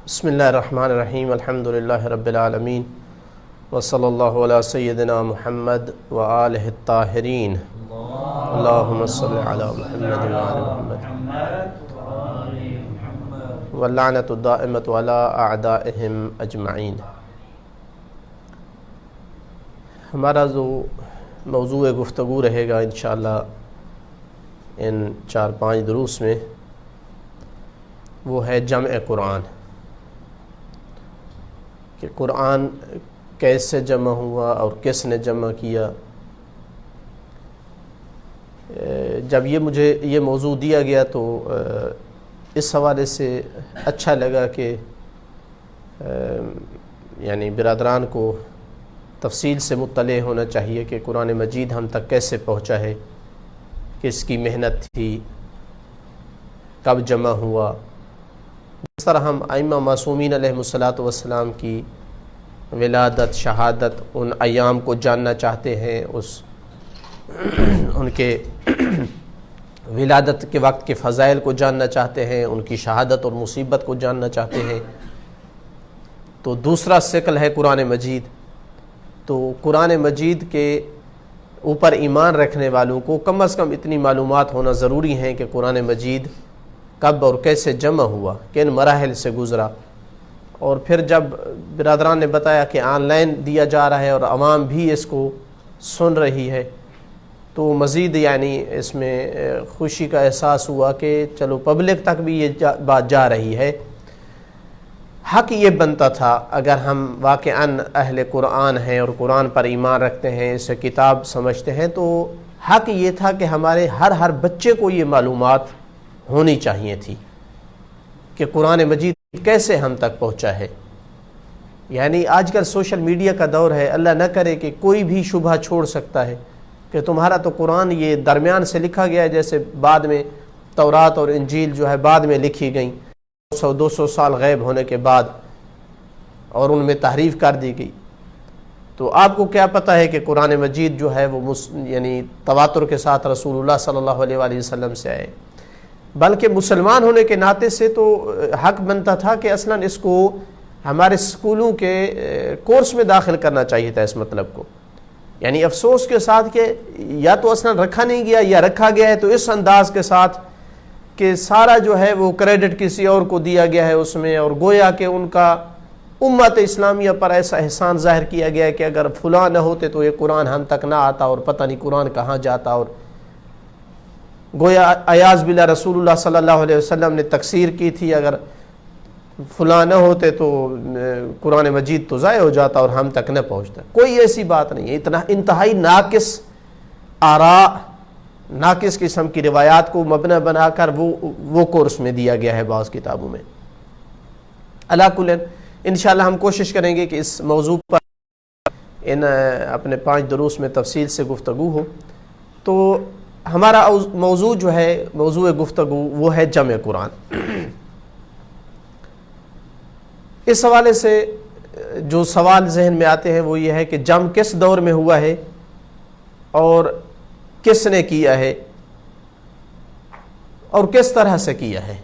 بسم اللہ الرحمن الرحیم الحمد للہ رب العالمین وصلی اللہ علی سیدنا محمد وآلہ الطاہرین اللہم صلی علی محمد وآل محمد واللعنۃ الدائمۃ علی اعدائہم اجمعین۔ ہمارا جو موضوع گفتگو رہے گا انشاءاللہ ان 4-5 دروس میں، وہ ہے جمع قرآن، کہ قرآن کیسے جمع ہوا اور کس نے جمع کیا۔ جب مجھے یہ موضوع دیا گیا تو اس حوالے سے اچھا لگا کہ یعنی برادران کو تفصیل سے مطلع ہونا چاہیے کہ قرآن مجید ہم تک کیسے پہنچا ہے، کس کی محنت تھی، کب جمع ہوا۔ جس طرح ہم ائمہ معصومین علیہم الصلاۃ والسلام کی ولادت، شہادت، ان ایام کو جاننا چاہتے ہیں، ان کے ولادت کے وقت کے فضائل کو جاننا چاہتے ہیں، ان کی شہادت اور مصیبت کو جاننا چاہتے ہیں، تو دوسرا شکل ہے قرآن مجید۔ تو قرآن مجید کے اوپر ایمان رکھنے والوں کو کم از کم اتنی معلومات ہونا ضروری ہیں کہ قرآن مجید کب اور کیسے جمع ہوا، کن مراحل سے گزرا۔ اور پھر جب برادران نے بتایا کہ آن لائن دیا جا رہا ہے اور عوام بھی اس کو سن رہی ہے، تو مزید یعنی اس میں خوشی کا احساس ہوا کہ چلو پبلک تک بھی یہ بات جا رہی ہے۔ حق یہ بنتا تھا اگر ہم واقعاً اہل قرآن ہیں اور قرآن پر ایمان رکھتے ہیں، اسے کتاب سمجھتے ہیں، تو حق یہ تھا کہ ہمارے ہر بچے کو یہ معلومات ہونی چاہیے تھی کہ قرآن مجید کیسے ہم تک پہنچا ہے۔ یعنی آج کل سوشل میڈیا کا دور ہے، اللہ نہ کرے کہ کوئی بھی شبہ چھوڑ سکتا ہے کہ تمہارا تو قرآن یہ درمیان سے لکھا گیا ہے، جیسے بعد میں تورات اور انجیل جو ہے بعد میں لکھی گئیں 100-200 سال غیب ہونے کے بعد، اور ان میں تحریف کر دی گئی۔ تو آپ کو کیا پتہ ہے کہ قرآن مجید جو ہے وہ یعنی تواتر کے ساتھ رسول اللہ صلی اللہ علیہ وآلہ وسلم سے آئے۔ بلکہ مسلمان ہونے کے ناطے سے تو حق بنتا تھا کہ اصلاً اس کو ہمارے اسکولوں کے کورس میں داخل کرنا چاہیے تھا اس مطلب کو۔ یعنی افسوس کے ساتھ کہ یا تو اصلاً رکھا نہیں گیا یا رکھا گیا ہے تو اس انداز کے ساتھ کہ سارا جو ہے وہ کریڈٹ کسی اور کو دیا گیا ہے اس میں، اور گویا کہ ان کا امت اسلامیہ پر ایسا احسان ظاہر کیا گیا ہے کہ اگر فلاں نہ ہوتے تو یہ قرآن ہم تک نہ آتا اور پتہ نہیں قرآن کہاں جاتا، اور گویا ایاز باللہ رسول اللہ صلی اللہ علیہ وسلم نے تقصیر کی تھی، اگر فلاں نہ ہوتے تو قرآن مجید تو ضائع ہو جاتا اور ہم تک نہ پہنچتا۔ کوئی ایسی بات نہیں ہے۔ اتنا انتہائی ناقص آراء، ناقص قسم کی روایات کو مبنی بنا کر وہ کورس میں دیا گیا ہے بعض کتابوں میں۔ علی کل انشاءاللہ ہم کوشش کریں گے کہ اس موضوع پر ان اپنے 5 دروس میں تفصیل سے گفتگو ہو۔ تو ہمارا موضوع جو ہے، موضوع گفتگو، وہ ہے جمع قرآن۔ اس حوالے سے جو سوال ذہن میں آتے ہیں وہ یہ ہے کہ جمع کس دور میں ہوا ہے اور کس نے کیا ہے اور کس طرح سے کیا ہے۔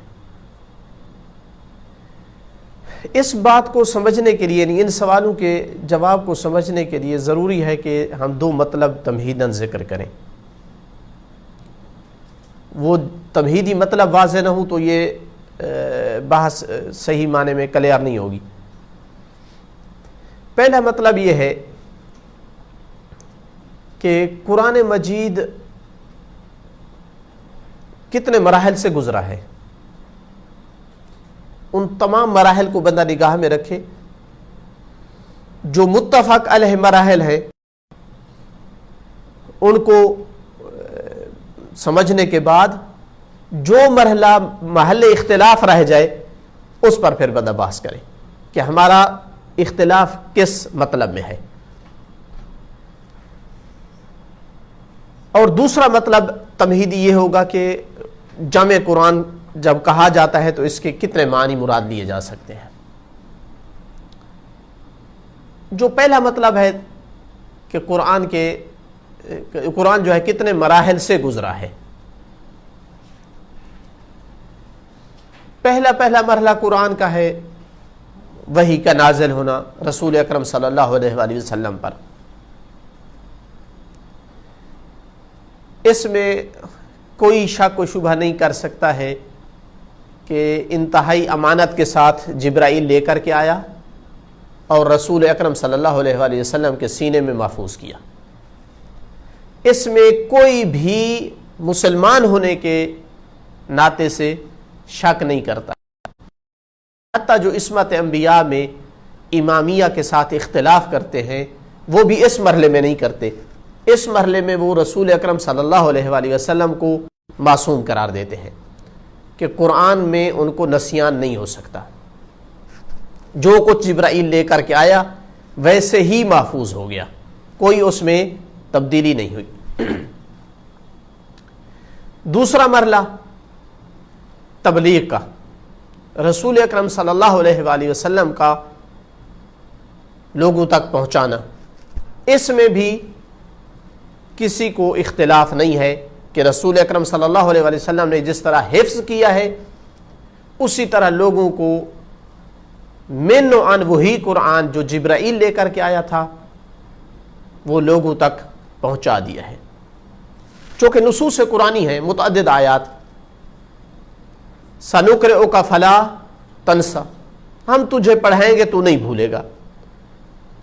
اس بات کو سمجھنے کے لیے، ان سوالوں کے جواب کو سمجھنے کے لیے ضروری ہے کہ ہم 2 مطلب تمہیداً ذکر کریں۔ وہ تمہیدی مطلب واضح نہ ہو تو یہ بحث صحیح معنی میں کلیئر نہیں ہوگی۔ پہلا مطلب یہ ہے کہ قرآن مجید کتنے مراحل سے گزرا ہے۔ ان تمام مراحل کو بندہ نگاہ میں رکھے۔ جو متفق علیہ مراحل ہیں ان کو سمجھنے کے بعد جو مرحلہ محل اختلاف رہ جائے اس پر پھر بندہ بحث کرے کہ ہمارا اختلاف کس مطلب میں ہے۔ اور دوسرا مطلب تمہیدی یہ ہوگا کہ جمع قرآن جب کہا جاتا ہے تو اس کے کتنے معنی مراد لیے جا سکتے ہیں۔ جو پہلا مطلب ہے کہ قرآن جو ہے کتنے مراحل سے گزرا ہے۔ پہلا مرحلہ قرآن کا ہے وحی کا نازل ہونا رسول اکرم صلی اللہ علیہ وآلہ وسلم پر، اس میں کوئی شک و شبہ نہیں کر سکتا ہے کہ انتہائی امانت کے ساتھ جبرائیل لے کر کے آیا اور رسول اکرم صلی اللہ علیہ وآلہ وسلم کے سینے میں محفوظ کیا۔ اس میں کوئی بھی مسلمان ہونے کے ناطے سے شک نہیں کرتا، حتیٰ جو عصمت انبیاء میں امامیہ کے ساتھ اختلاف کرتے ہیں وہ بھی اس مرحلے میں نہیں کرتے، اس مرحلے میں وہ رسول اکرم صلی اللہ علیہ وآلہ وسلم کو معصوم قرار دیتے ہیں کہ قرآن میں ان کو نسیان نہیں ہو سکتا، جو کچھ جبرائیل لے کر کے آیا ویسے ہی محفوظ ہو گیا، کوئی اس میں تبدیلی نہیں ہوئی۔ دوسرا مرحلہ تبلیغ کا، رسول اکرم صلی اللہ علیہ وآلہ وسلم کا لوگوں تک پہنچانا، اس میں بھی کسی کو اختلاف نہیں ہے کہ رسول اکرم صلی اللہ علیہ وآلہ وسلم نے جس طرح حفظ کیا ہے اسی طرح لوگوں کو من و عن وہی قرآن جو جبرائیل لے کر کے آیا تھا وہ لوگوں تک پہنچا دیا ہے، چونکہ نصوص قرآنی ہیں متعدد آیات، سنقرئک فلا تنسى، ہم تجھے پڑھائیں گے تو نہیں بھولے گا،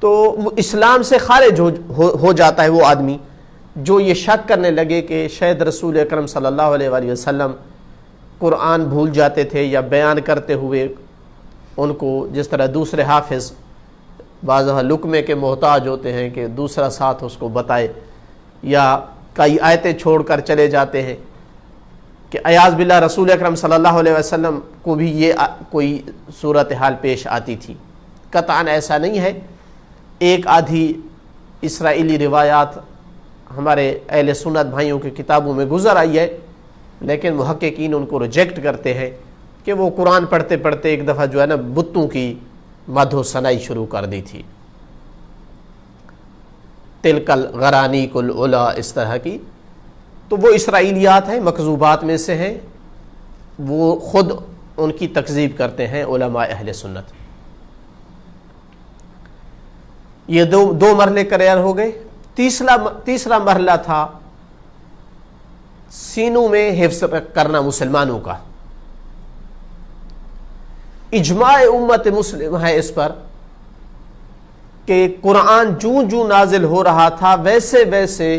تو اسلام سے خارج ہو جاتا ہے وہ آدمی جو یہ شک کرنے لگے کہ شاید رسول اکرم صلی اللہ علیہ وآلہ وسلم قرآن بھول جاتے تھے یا بیان کرتے ہوئے ان کو جس طرح دوسرے حافظ بعض لقمے کے محتاج ہوتے ہیں کہ دوسرا ساتھ اس کو بتائے، یا کئی آیتیں چھوڑ کر چلے جاتے ہیں کہ ایاز باللہ رسول اکرم صلی اللہ علیہ وسلم کو بھی یہ کوئی صورتحال پیش آتی تھی۔ قطعاً ایسا نہیں ہے، ایک آدھی اسرائیلی روایات ہمارے اہل سنت بھائیوں کی کتابوں میں گزر آئی ہے، لیکن محققین ان کو ریجیکٹ کرتے ہیں کہ وہ قرآن پڑھتے پڑھتے ایک دفعہ جو ہے نا بتوں کی مدح و ثنائی شروع کر دی تھی، تلک الغرانیق العلا، اس طرح کی، تو وہ اسرائیلیات ہیں، مکذوبات میں سے ہیں، وہ خود ان کی تکذیب کرتے ہیں علماء اہل سنت۔ یہ دو مرحلے کلیئر ہو گئے۔ تیسرا مرحلہ تھا سینوں میں حفظ کرنا مسلمانوں کا۔ اجماع امت مسلم ہے اس پر کہ قرآن جوں نازل ہو رہا تھا ویسے ویسے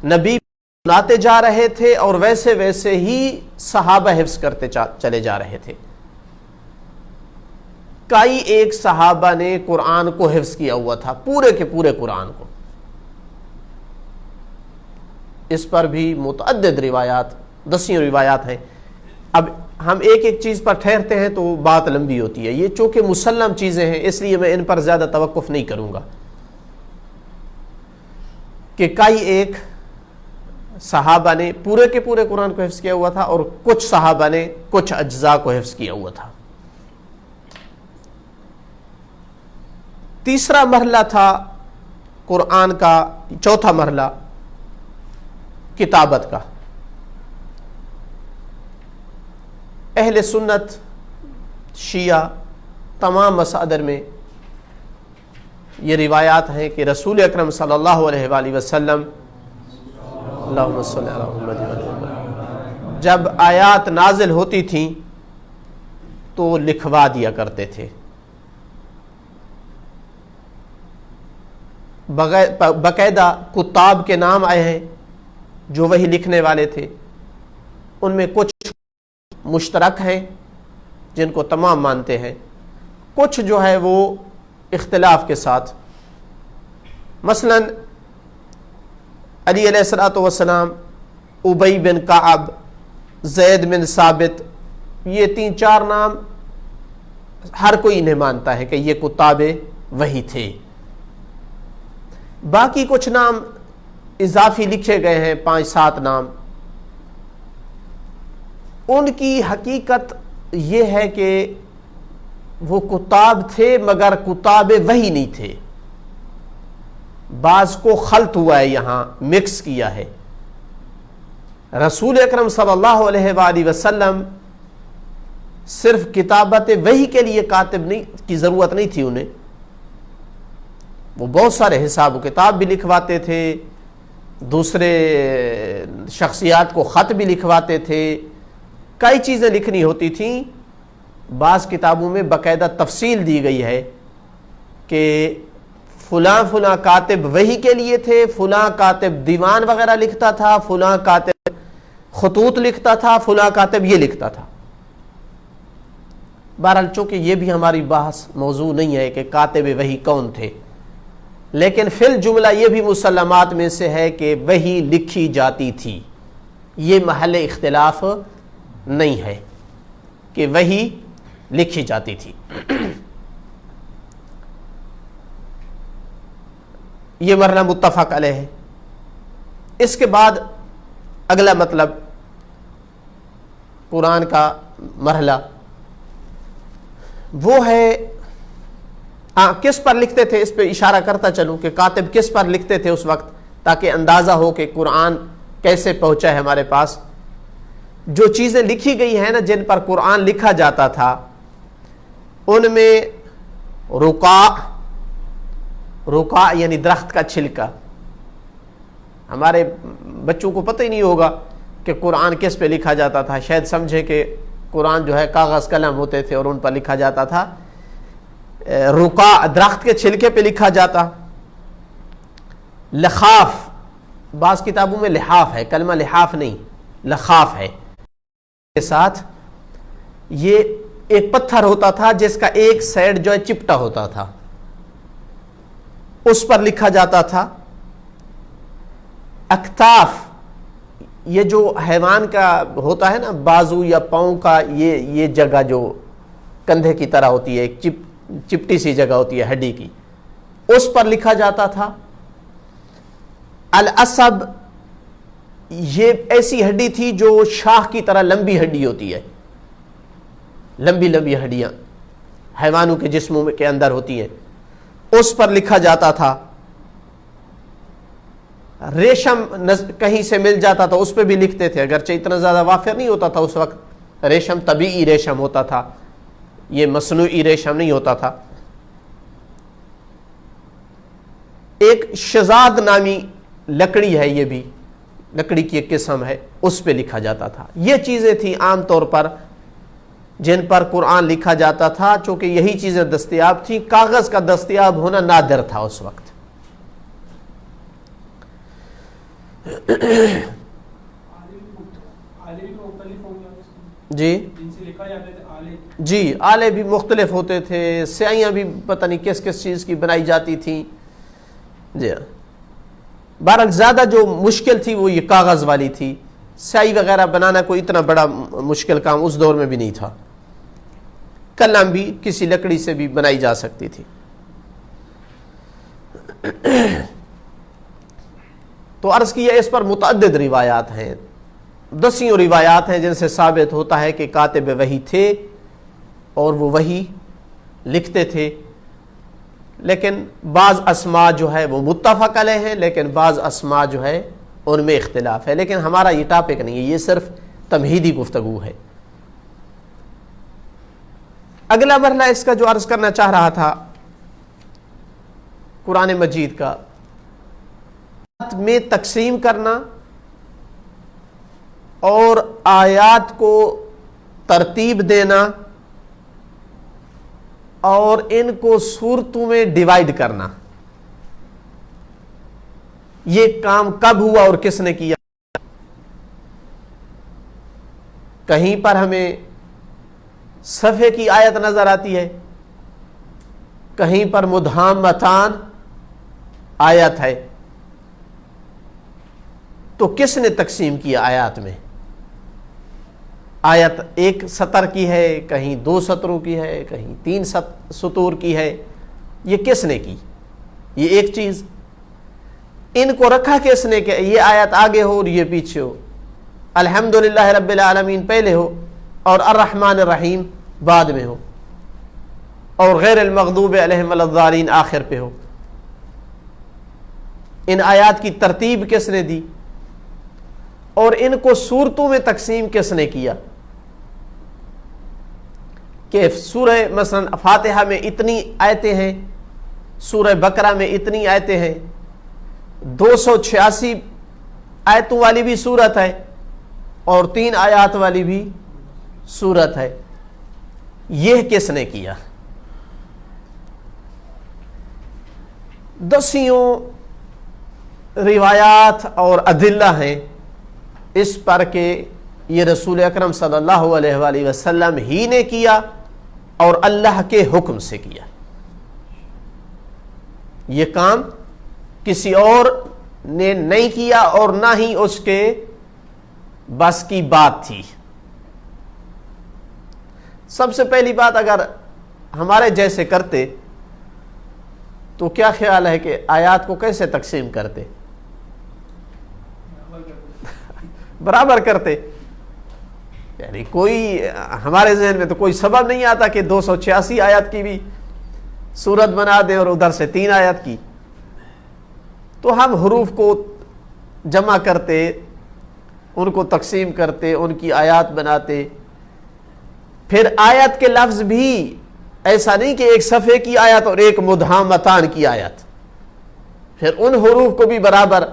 نبی سناتے جا رہے تھے اور ویسے ویسے ہی صحابہ حفظ کرتے چلے جا رہے تھے۔ کئی ایک صحابہ نے قرآن کو حفظ کیا ہوا تھا، پورے کے پورے قرآن کو، اس پر بھی متعدد روایات، دسیوں روایات ہیں۔ اب ہم ایک ایک چیز پر ٹھہرتے ہیں تو بات لمبی ہوتی ہے، یہ چونکہ مسلم چیزیں ہیں اس لیے میں ان پر زیادہ توقف نہیں کروں گا کہ کئی ایک صحابہ نے پورے کے پورے قرآن کو حفظ کیا ہوا تھا اور کچھ صحابہ نے کچھ اجزاء کو حفظ کیا ہوا تھا۔ تیسرا مرحلہ تھا قرآن کا، چوتھا مرحلہ کتابت کا۔ اہل سنت، شیعہ، تمام مصادر میں یہ روایات ہیں کہ رسول اکرم صلی اللہ علیہ وآلہ وسلم اللہم صلی علی محمد وعلی محمد جب آیات نازل ہوتی تھیں تو لکھوا دیا کرتے تھے، باقاعدہ کتاب کے نام آئے ہیں جو وہی لکھنے والے تھے، ان میں کچھ مشترک ہیں جن کو تمام مانتے ہیں، کچھ جو ہے وہ اختلاف کے ساتھ، مثلا علی علیہ الصلوۃ والسلام، ابی بن کعب، زید بن ثابت، یہ 3-4 نام ہر کوئی انہیں مانتا ہے کہ یہ کتاب وحی تھے۔ باقی کچھ نام اضافی لکھے گئے ہیں، 5-7 نام، ان کی حقیقت یہ ہے کہ وہ کتاب تھے مگر کتاب وحی نہیں تھے، بعض کو خلط ہوا ہے، یہاں مکس کیا ہے۔ رسول اکرم صلی اللہ علیہ وآلہ وسلم صرف کتابت وحی کے لیے کاتب کی ضرورت نہیں تھی انہیں، وہ بہت سارے حساب و کتاب بھی لکھواتے تھے، دوسرے شخصیات کو خط بھی لکھواتے تھے، کئی چیزیں لکھنی ہوتی تھیں۔ بعض کتابوں میں باقاعدہ تفصیل دی گئی ہے کہ فلاں فلاں کاتب وحی کے لیے تھے، فلاں کاتب دیوان وغیرہ لکھتا تھا، فلاں کاتب خطوط لکھتا تھا، فلاں کاتب یہ لکھتا تھا۔ بہرحال چونکہ یہ بھی ہماری بحث موضوع نہیں ہے کہ کاتب وحی کون تھے، لیکن فی الجملہ یہ بھی مسلمات میں سے ہے کہ وحی لکھی جاتی تھی، یہ محل اختلاف نہیں ہے کہ وحی لکھی جاتی تھی۔ یہ مرحلہ متفق علیہ ہے۔ اس کے بعد اگلا مطلب قرآن کا مرحلہ وہ ہے کس پر لکھتے تھے، اس پہ اشارہ کرتا چلوں کہ کاتب کس پر لکھتے تھے اس وقت، تاکہ اندازہ ہو کہ قرآن کیسے پہنچا ہے ہمارے پاس۔ جو چیزیں لکھی گئی ہیں نا جن پر قرآن لکھا جاتا تھا، ان میں رقاع یعنی درخت کا چھلکا، ہمارے بچوں کو پتہ ہی نہیں ہوگا کہ قرآن کس پہ لکھا جاتا تھا، شاید سمجھے کہ قرآن جو ہے کاغذ قلم ہوتے تھے اور ان پر لکھا جاتا تھا۔ رقاع درخت کے چھلکے پہ لکھا جاتا۔ لخاف، بعض کتابوں میں لحاف ہے، کلمہ لحاف نہیں لخاف ہے، کے ساتھ یہ ایک پتھر ہوتا تھا جس کا ایک سائڈ جو ہے چپٹا ہوتا تھا، اس پر لکھا جاتا تھا۔ اکتاف، یہ جو حیوان کا ہوتا ہے نا بازو یا پاؤں کا یہ جگہ جو کندھے کی طرح ہوتی ہے، ایک چپٹی سی جگہ ہوتی ہے ہڈی کی، اس پر لکھا جاتا تھا۔ العصب، یہ ایسی ہڈی تھی جو شاخ کی طرح لمبی ہڈی ہوتی ہے، لمبی لمبی ہڈیاں حیوانوں کے جسموں کے اندر ہوتی ہیں، اس پر لکھا جاتا تھا۔ ریشم کہیں سے مل جاتا تھا، اس پہ بھی لکھتے تھے، اگرچہ اتنا زیادہ وافر نہیں ہوتا تھا اس وقت، ریشم طبیعی ریشم ہوتا تھا، یہ مصنوعی ریشم نہیں ہوتا تھا۔ ایک شزاد نامی لکڑی ہے، یہ بھی لکڑی کی ایک قسم ہے، اس پہ لکھا جاتا تھا۔ یہ چیزیں تھیں عام طور پر جن پر قرآن لکھا جاتا تھا، چونکہ یہی چیزیں دستیاب تھیں، کاغذ کا دستیاب ہونا نادر تھا اس وقت۔ جی آلے بھی مختلف ہوتے تھے، سیائیاں بھی پتہ نہیں کس کس چیز کی بنائی جاتی تھیں۔ جی بہرحال زیادہ جو مشکل تھی وہ یہ کاغذ والی تھی، سیائی وغیرہ بنانا کوئی اتنا بڑا مشکل کام اس دور میں بھی نہیں تھا، قلم بھی کسی لکڑی سے بھی بنائی جا سکتی تھی۔ تو عرض کیا اس پر متعدد روایات ہیں، دسیوں روایات ہیں جن سے ثابت ہوتا ہے کہ کاتب وحی تھے اور وہ وحی لکھتے تھے۔ لیکن بعض اسماء جو ہے وہ متفق علیہ ہیں، لیکن بعض اسماء جو ہے ان میں اختلاف ہے، لیکن ہمارا یہ ٹاپک نہیں ہے، یہ صرف تمہیدی گفتگو ہے۔ اگلا مرحلہ اس کا جو عرض کرنا چاہ رہا تھا قرآن مجید کا، میں تقسیم کرنا اور آیات کو ترتیب دینا اور ان کو سورتوں میں ڈیوائیڈ کرنا، یہ کام کب ہوا اور کس نے کیا؟ کہیں پر ہمیں صفحے کی آیت نظر آتی ہے، کہیں پر مدھامتان آیت ہے، تو کس نے تقسیم کیا آیات میں؟ آیت ایک سطر کی ہے، کہیں 2 سطروں کی ہے، کہیں 3 سطور کی ہے، یہ کس نے کی؟ یہ ایک چیز، ان کو رکھا کس نے کہ یہ آیت آگے ہو اور یہ پیچھے ہو، الحمدللہ رب العالمین پہلے ہو اور الرحمن الرحیم بعد میں ہو، اور غیر المغضوب علیہم ولا الضالین آخر پہ ہو؟ ان آیات کی ترتیب کس نے دی اور ان کو سورتوں میں تقسیم کس نے کیا؟ کہ سورہ مثلا فاتحہ میں اتنی آیتیں ہیں، سورہ بقرہ میں اتنی آیتیں ہیں، 286 آیتوں والی بھی سورت ہے اور 3 آیات والی بھی سورت ہے. یہ کس نے کیا؟ دسیوں روایات اور ادلہ ہیں اس پر کہ یہ رسول اکرم صلی اللہ علیہ وآلہ وسلم ہی نے کیا اور اللہ کے حکم سے کیا. یہ کام کسی اور نے نہیں کیا اور نہ ہی اس کے بس کی بات تھی. سب سے پہلی بات، اگر ہمارے جیسے کرتے تو کیا خیال ہے کہ آیات کو کیسے تقسیم کرتے؟ برابر کرتے. یعنی کوئی ہمارے ذہن میں تو کوئی سبب نہیں آتا کہ 286 آیات کی بھی سورت بنا دیں اور ادھر سے 3 آیات کی. تو ہم حروف کو جمع کرتے، ان کو تقسیم کرتے، ان کی آیات بناتے. پھر آیت کے لفظ بھی ایسا نہیں کہ ایک صفحے کی آیت اور ایک مدھامتان کی آیت، پھر ان حروف کو بھی برابر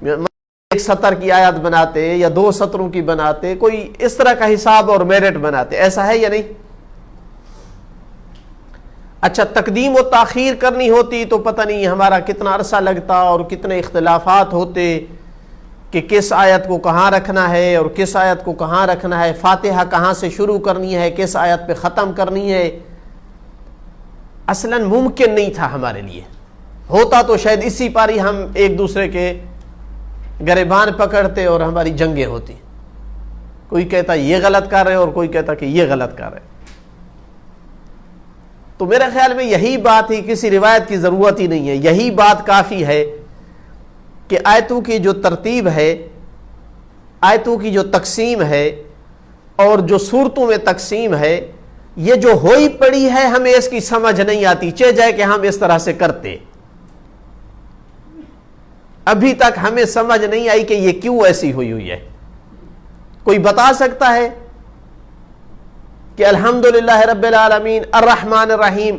ایک سطر کی آیت بناتے یا 2 سطروں کی بناتے، کوئی اس طرح کا حساب اور میرٹ بناتے. ایسا ہے یا نہیں؟ اچھا، تقدیم و تاخیر کرنی ہوتی تو پتہ نہیں ہمارا کتنا عرصہ لگتا اور کتنے اختلافات ہوتے کہ کس آیت کو کہاں رکھنا ہے اور کس آیت کو کہاں رکھنا ہے، فاتحہ کہاں سے شروع کرنی ہے، کس آیت پہ ختم کرنی ہے. اصلاً ممکن نہیں تھا ہمارے لیے. ہوتا تو شاید اسی پر ہی ہم ایک دوسرے کے گریبان پکڑتے اور ہماری جنگیں ہوتی. کوئی کہتا یہ غلط کر رہے اور کوئی کہتا کہ یہ غلط کر رہے. تو میرے خیال میں یہی بات ہی، کسی روایت کی ضرورت ہی نہیں ہے. یہی بات کافی ہے کہ آیتوں کی جو ترتیب ہے، آیتوں کی جو تقسیم ہے اور جو صورتوں میں تقسیم ہے، یہ جو ہوئی پڑی ہے ہمیں اس کی سمجھ نہیں آتی، چہ جائے کہ ہم اس طرح سے کرتے. ابھی تک ہمیں سمجھ نہیں آئی کہ یہ کیوں ایسی ہوئی ہے. کوئی بتا سکتا ہے کہ الحمدللہ رب العالمین الرحمن الرحیم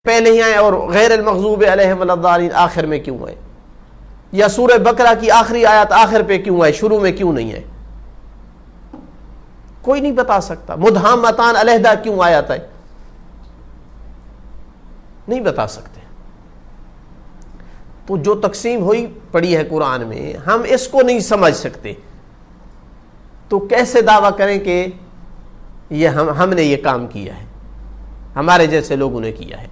پہلے ہی آئے اور غیر المغضوب علیہم ولا الضالین آخر میں کیوں آئے؟ یا سورہ بقرہ کی آخری آیت آخر پہ کیوں آئے، شروع میں کیوں نہیں ہے؟ کوئی نہیں بتا سکتا. مدھامتان علیحدہ کیوں آیت ہے؟ نہیں بتا سکتے. تو جو تقسیم ہوئی پڑی ہے قرآن میں، ہم اس کو نہیں سمجھ سکتے تو کیسے دعویٰ کریں کہ یہ ہم نے یہ کام کیا ہے، ہمارے جیسے لوگوں نے کیا ہے.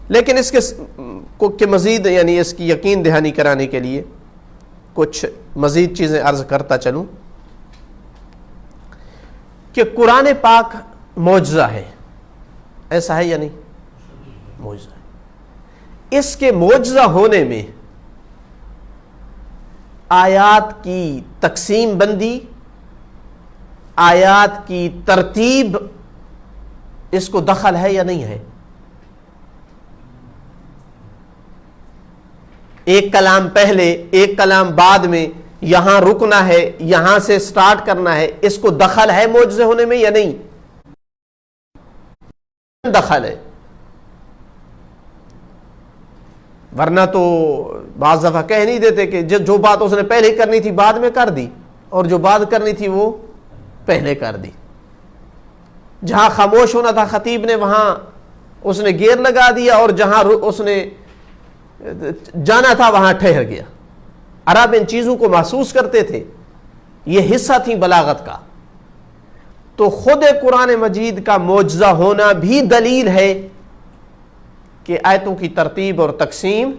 لیکن اس کے مزید یعنی اس کی یقین دہانی کرانے کے لیے کچھ مزید چیزیں عرض کرتا چلوں کہ قرآن پاک معجزہ ہے. ایسا ہے یا نہیں؟ معجزہ ہے. اس کے معجزہ ہونے میں آیات کی تقسیم بندی، آیات کی ترتیب، اس کو دخل ہے یا نہیں ہے؟ ایک کلام پہلے، ایک کلام بعد میں، یہاں رکنا ہے، یہاں سے سٹارٹ کرنا ہے، اس کو دخل ہے معجزے ہونے میں یا نہیں؟ دخل ہے. ورنہ تو بعض دفعہ کہہ نہیں دیتے کہ جو بات اس نے پہلے کرنی تھی بعد میں کر دی اور جو بات کرنی تھی وہ پہلے کر دی. جہاں خاموش ہونا تھا خطیب نے وہاں اس نے گیئر لگا دیا اور جہاں اس نے جانا تھا وہاں ٹھہر گیا. عرب ان چیزوں کو محسوس کرتے تھے، یہ حصہ تھی بلاغت کا. تو خود قرآن مجید کا معجزہ ہونا بھی دلیل ہے کہ آیتوں کی ترتیب اور تقسیم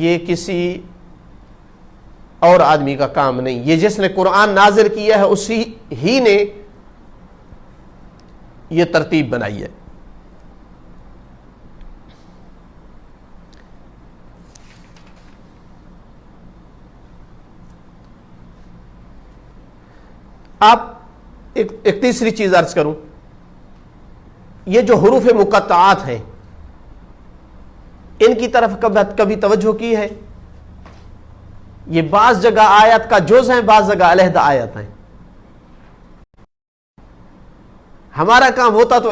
یہ کسی اور آدمی کا کام نہیں، یہ جس نے قرآن نازل کیا ہے اسی ہی نے یہ ترتیب بنائی ہے. آپ ایک تیسری چیز عرض کروں، یہ جو حروف مقطعات ہیں ان کی طرف کبھی توجہ کی ہے؟ یہ بعض جگہ آیت کا جز ہیں، بعض جگہ علیحدہ آیت ہیں. ہمارا کام ہوتا تو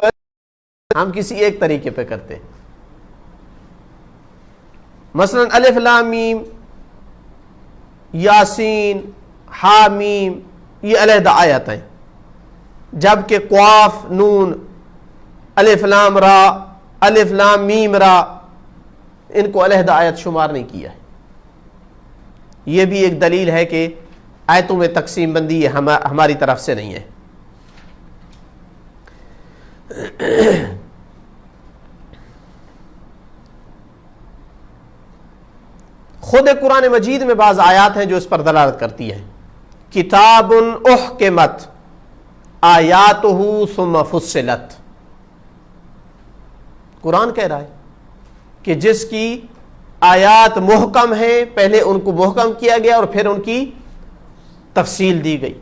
ہم کسی ایک طریقے پہ کرتے ہیں. مثلا الف لام میم، یاسین، حامیم، یہ علیحدہ آیات ہیں، جبکہ قاف، نون، الف لام را، الف لام میم را، ان کو علیحدہ آیت شمار نہیں کیا ہے. یہ بھی ایک دلیل ہے کہ آیتوں میں تقسیم بندی یہ ہماری طرف سے نہیں ہے. خود قرآن مجید میں بعض آیات ہیں جو اس پر دلالت کرتی ہیں. کتاب احکمت آیاتہ ثم فصلت، قرآن کہہ رہا ہے کہ جس کی آیات محکم ہیں، پہلے ان کو محکم کیا گیا اور پھر ان کی تفصیل دی گئی.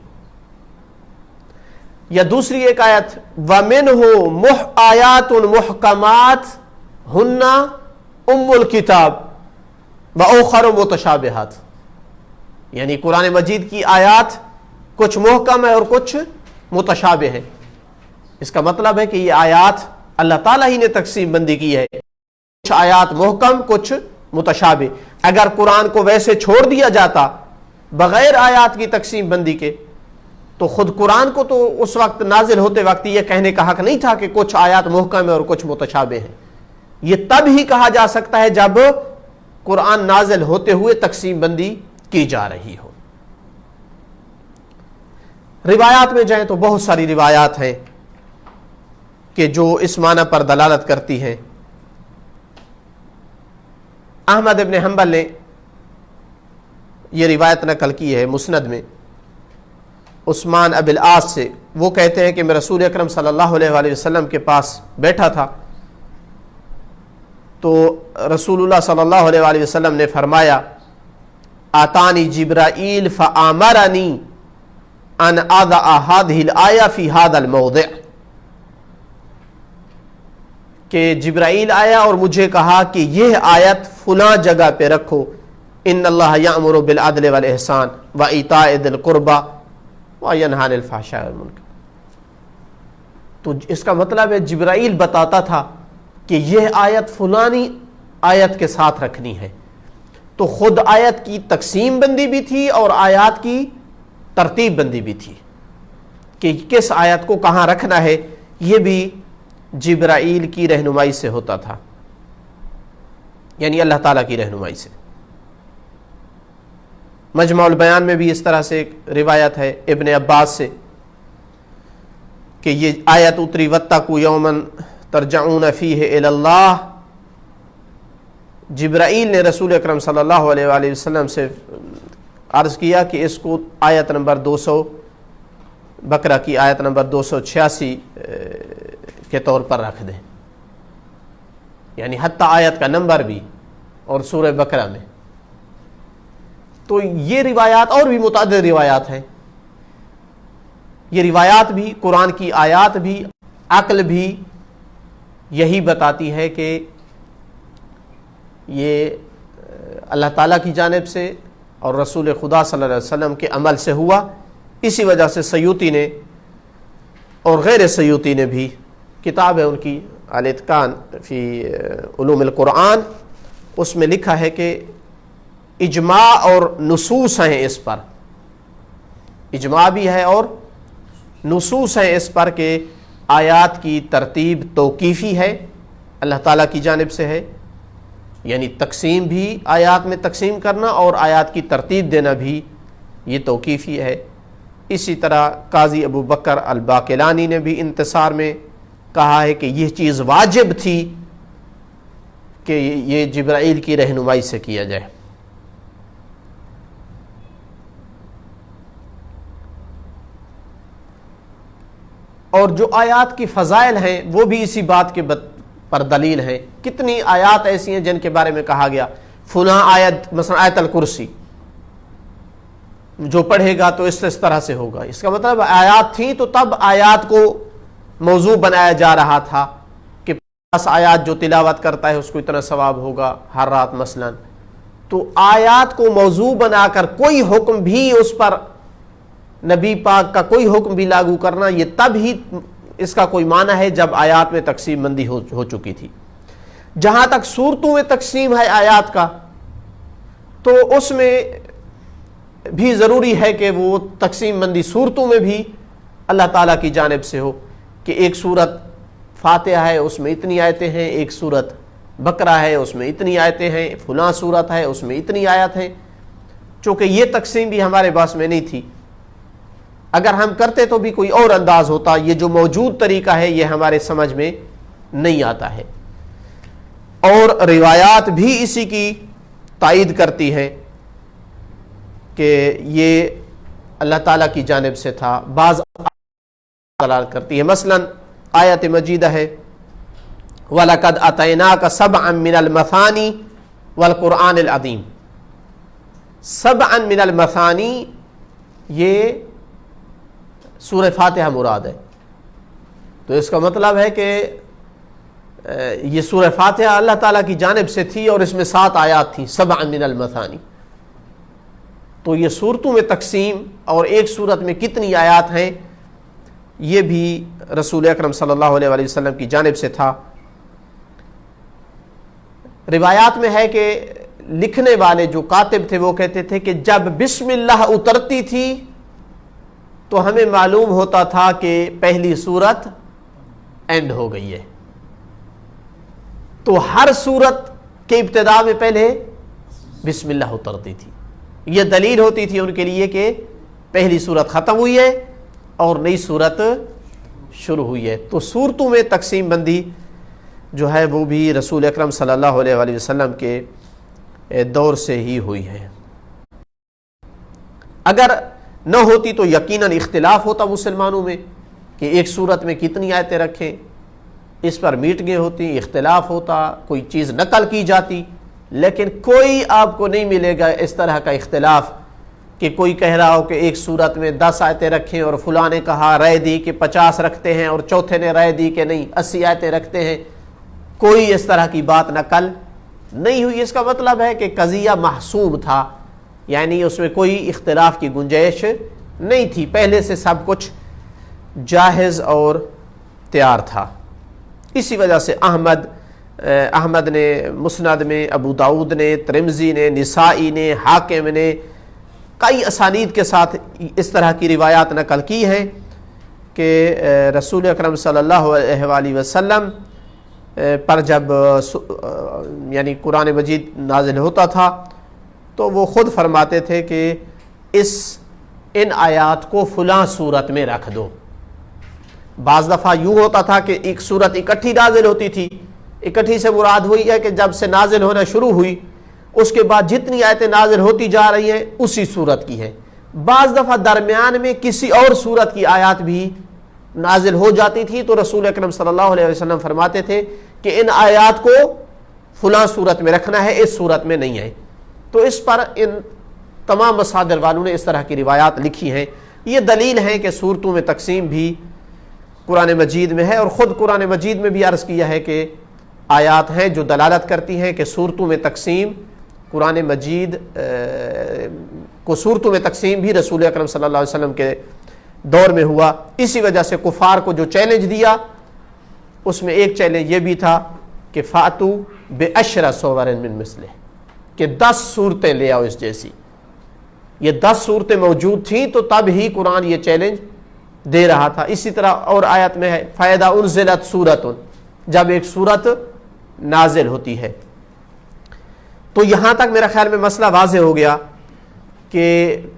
یا دوسری ایک آیت وَمِنْهُ آیات محکمات ہن ام الکتاب وَأُخَرُ مُتَشَابِهَاتٌ، یعنی قرآن مجید کی آیات کچھ محکم ہے اور کچھ متشابہ ہے. اس کا مطلب ہے کہ یہ آیات اللہ تعالیٰ ہی نے تقسیم بندی کی ہے، کچھ آیات محکم کچھ متشابہ. اگر قرآن کو ویسے چھوڑ دیا جاتا بغیر آیات کی تقسیم بندی کے تو خود قرآن کو تو اس وقت نازل ہوتے وقت یہ کہنے کا حق نہیں تھا کہ کچھ آیات محکم ہے اور کچھ متشابہ ہیں. یہ تب ہی کہا جا سکتا ہے جب قرآن نازل ہوتے ہوئے تقسیم بندی کی جا رہی ہو. روایات میں جائیں تو بہت ساری روایات ہیں کہ جو اس معنی پر دلالت کرتی ہیں. احمد ابن حنبل نے یہ روایت نقل کی ہے مسند میں عثمان ابی العاص سے. وہ کہتے ہیں کہ میں رسول اکرم صلی اللہ علیہ وآلہ وسلم کے پاس بیٹھا تھا تو رسول اللہ صلی اللہ علیہ وآلہ وسلم نے فرمایا آتانی جبرائیل فآمرنی ان اضع هذه الآیہ فی هذا الموضع، کہ جبرائیل آیا اور مجھے کہا کہ یہ آیت فلاں جگہ پہ رکھو، ان اللہ یأمر بالعدل والإحسان وإیتاء ذی القربى وینہی عن الفحشاء والمنکر. تو اس کا مطلب ہے جبرائیل بتاتا تھا کہ یہ آیت فلانی آیت کے ساتھ رکھنی ہے. تو خود آیت کی تقسیم بندی بھی تھی اور آیات کی ترتیب بندی بھی تھی کہ کس آیت کو کہاں رکھنا ہے. یہ بھی جبرائیل کی رہنمائی سے ہوتا تھا، یعنی اللہ تعالیٰ کی رہنمائی سے. مجمع البیان میں بھی اس طرح سے ایک روایت ہے ابن عباس سے کہ یہ آیت اتری واتقوا یوما ترجعون فیہ الی اللہ. جبرائیل نے رسول اکرم صلی اللہ علیہ وآلہ وسلم سے عرض کیا کہ اس کو آیت نمبر 200 بقرہ کی آیت نمبر 286 کے طور پر رکھ دیں، یعنی حتی آیت کا نمبر بھی اور سورہ بقرہ میں. تو یہ روایات اور بھی متعدد روایات ہیں. یہ روایات بھی، قرآن کی آیات بھی، عقل بھی یہی بتاتی ہے کہ یہ اللہ تعالیٰ کی جانب سے اور رسول خدا صلی اللہ علیہ وسلم کے عمل سے ہوا. اسی وجہ سے سیوطی نے اور غیر سیوطی نے بھی کتاب ہے ان کی الاتقان فی علوم القرآن، اس میں لکھا ہے کہ اجماع اور نصوص ہیں اس پر، اجماع بھی ہے اور نصوص ہیں اس پر کہ آیات کی ترتیب توقیفی ہے، اللہ تعالیٰ کی جانب سے ہے، یعنی تقسیم بھی آیات میں تقسیم کرنا اور آیات کی ترتیب دینا بھی یہ توقیفی ہے. اسی طرح قاضی ابو بکر الباقلانی نے بھی انتصار میں کہا ہے کہ یہ چیز واجب تھی کہ یہ جبرائیل کی رہنمائی سے کیا جائے. اور جو آیات کی فضائل ہیں وہ بھی اسی بات کے پر دلیل ہیں. کتنی آیات ایسی ہیں جن کے بارے میں کہا گیا فلاں آیت، مثلا آیت الکرسی جو پڑھے گا تو اس طرح سے ہوگا. اس کا مطلب آیات تھیں تو تب آیات کو موضوع بنایا جا رہا تھا کہ 50 آیات جو تلاوت کرتا ہے اس کو اتنا ثواب ہوگا ہر رات مثلا. تو آیات کو موضوع بنا کر کوئی حکم بھی اس پر، نبی پاک کا کوئی حکم بھی لاگو کرنا، یہ تب ہی اس کا کوئی معنی ہے جب آیات میں تقسیم بندی ہو چکی تھی۔ جہاں تک سورتوں میں تقسیم ہے آیات کا، تو اس میں بھی ضروری ہے کہ وہ تقسیم بندی سورتوں میں بھی اللہ تعالیٰ کی جانب سے ہو، کہ ایک سورت فاتحہ ہے اس میں اتنی آیتیں ہیں، ایک سورت بقرہ ہے اس میں اتنی آیتیں ہیں، فلاں سورت ہے اس میں اتنی آیت ہیں۔ چونکہ یہ تقسیم بھی ہمارے پاس میں نہیں تھی، اگر ہم کرتے تو بھی کوئی اور انداز ہوتا، یہ جو موجود طریقہ ہے یہ ہمارے سمجھ میں نہیں آتا ہے۔ اور روایات بھی اسی کی تائید کرتی ہیں کہ یہ اللہ تعالیٰ کی جانب سے تھا، بعض دلالت کرتی ہے۔ مثلا آیت مجیدہ ہے وَلَقَدْ أَتَيْنَاكَ سَبْعًا مِّنَ الْمَثَانِي وَالْقُرْآنِ الْعَظِيمِ۔ سبعًا من المثانی یہ سورہ فاتحہ مراد ہے، تو اس کا مطلب ہے کہ یہ سورہ فاتحہ اللہ تعالیٰ کی جانب سے تھی اور اس میں 7 آیات تھیں، سبعًا من المثانی۔ تو یہ صورتوں میں تقسیم اور ایک صورت میں کتنی آیات ہیں، یہ بھی رسول اکرم صلی اللہ علیہ وآلہ وسلم کی جانب سے تھا۔ روایات میں ہے کہ لکھنے والے جو کاتب تھے وہ کہتے تھے کہ جب بسم اللہ اترتی تھی تو ہمیں معلوم ہوتا تھا کہ پہلی سورت اینڈ ہو گئی ہے، تو ہر سورت کے ابتدا میں پہلے بسم اللہ اترتی تھی۔ یہ دلیل ہوتی تھی ان کے لیے کہ پہلی سورت ختم ہوئی ہے اور نئی سورت شروع ہوئی ہے۔ تو سورتوں میں تقسیم بندی جو ہے وہ بھی رسول اکرم صلی اللہ علیہ وآلہ وسلم کے دور سے ہی ہوئی ہے۔ اگر نہ ہوتی تو یقیناً اختلاف ہوتا مسلمانوں میں کہ ایک سورت میں کتنی آیتیں رکھیں، اس پر میٹنگیں ہوتی، اختلاف ہوتا، کوئی چیز نقل کی جاتی، لیکن کوئی آپ کو نہیں ملے گا اس طرح کا اختلاف کہ کوئی کہہ رہا ہو کہ ایک سورت میں 10 آیتیں رکھیں اور فلاں نے کہا رائے دی کہ 50 رکھتے ہیں اور چوتھے نے رائے دی کہ نہیں 80 آیتیں رکھتے ہیں۔ کوئی اس طرح کی بات نقل نہیں ہوئی۔ اس کا مطلب ہے کہ قضیہ محسوب تھا، یعنی اس میں کوئی اختلاف کی گنجائش نہیں تھی، پہلے سے سب کچھ جاہز اور تیار تھا۔ اسی وجہ سے احمد نے مسند میں، ابو داؤد نے، ترمذی نے، نسائی نے، حاکم نے کئی اسانید کے ساتھ اس طرح کی روایات نقل کی ہیں کہ رسول اکرم صلی اللہ علیہ وآلہ وسلم پر جب یعنی قرآن مجید نازل ہوتا تھا تو وہ خود فرماتے تھے کہ ان آیات کو فلاں صورت میں رکھ دو۔ بعض دفعہ یوں ہوتا تھا کہ ایک صورت اکٹھی نازل ہوتی تھی، اکٹھی سے مراد ہوئی ہے کہ جب سے نازل ہونا شروع ہوئی اس کے بعد جتنی آیتیں نازل ہوتی جا رہی ہیں اسی صورت کی ہے۔ بعض دفعہ درمیان میں کسی اور صورت کی آیات بھی نازل ہو جاتی تھی، تو رسول اکرم صلی اللہ علیہ وسلم فرماتے تھے کہ ان آیات کو فلاں صورت میں رکھنا ہے، اس صورت میں نہیں ہے۔ تو اس پر ان تمام مصادر والوں نے اس طرح کی روایات لکھی ہیں۔ یہ دلیل ہے کہ صورتوں میں تقسیم بھی قرآن مجید میں ہے، اور خود قرآن مجید میں بھی عرض کیا ہے کہ آیات ہیں جو دلالت کرتی ہیں کہ صورتوں میں تقسیم قرآن مجید کو صورتوں میں تقسیم بھی رسول اکرم صلی اللہ علیہ وسلم کے دور میں ہوا۔ اسی وجہ سے کفار کو جو چیلنج دیا اس میں ایک چیلنج یہ بھی تھا کہ فاتو بعشر صور من مثلہ، کہ 10 صورتیں لے آؤ اس جیسی۔ یہ 10 صورتیں موجود تھیں تو تب ہی قرآن یہ چیلنج دے رہا تھا۔ اسی طرح اور آیت میں ہے فَإِذَا أُنزِلَتْ سُورَةٌ، جب ایک سورت نازل ہوتی ہے۔ تو یہاں تک میرا خیال میں مسئلہ واضح ہو گیا کہ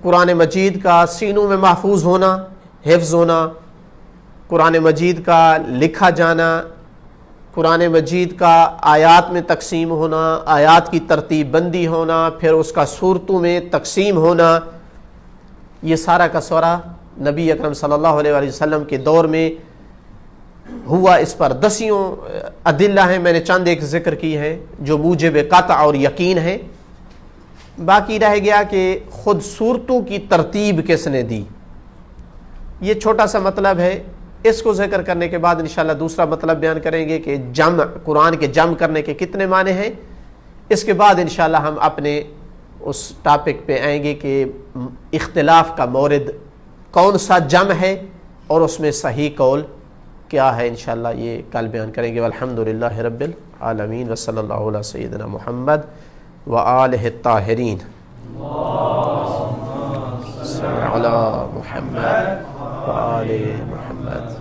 قرآن مجید کا سینوں میں محفوظ ہونا، حفظ ہونا، قرآن مجید کا لکھا جانا، قرآن مجید کا آیات میں تقسیم ہونا، آیات کی ترتیب بندی ہونا، پھر اس کا صورتوں میں تقسیم ہونا، یہ سارا کا سارا نبی اکرم صلی اللہ علیہ وآلہ وسلم کے دور میں ہوا۔ اس پر 10 ادلہ ہیں، میں نے چند ایک ذکر کی ہیں جو موجب قطع اور یقین ہیں۔ باقی رہ گیا کہ خود صورتوں کی ترتیب کس نے دی، یہ چھوٹا سا مطلب ہے، اس کو ذکر کرنے کے بعد انشاءاللہ دوسرا مطلب بیان کریں گے کہ جمع، قرآن کے جمع کرنے کے کتنے معنی ہیں۔ اس کے بعد انشاءاللہ ہم اپنے اس ٹاپک پہ آئیں گے کہ اختلاف کا مورد کون سا جمع ہے اور اس میں صحیح قول کیا ہے انشاءاللہ یہ کل بیان کریں گے. والحمدللہ رب العالمین وصلی اللہ علی سیدنا محمد وآلہ الطاہرین. صلی علی محمد وآل محمد.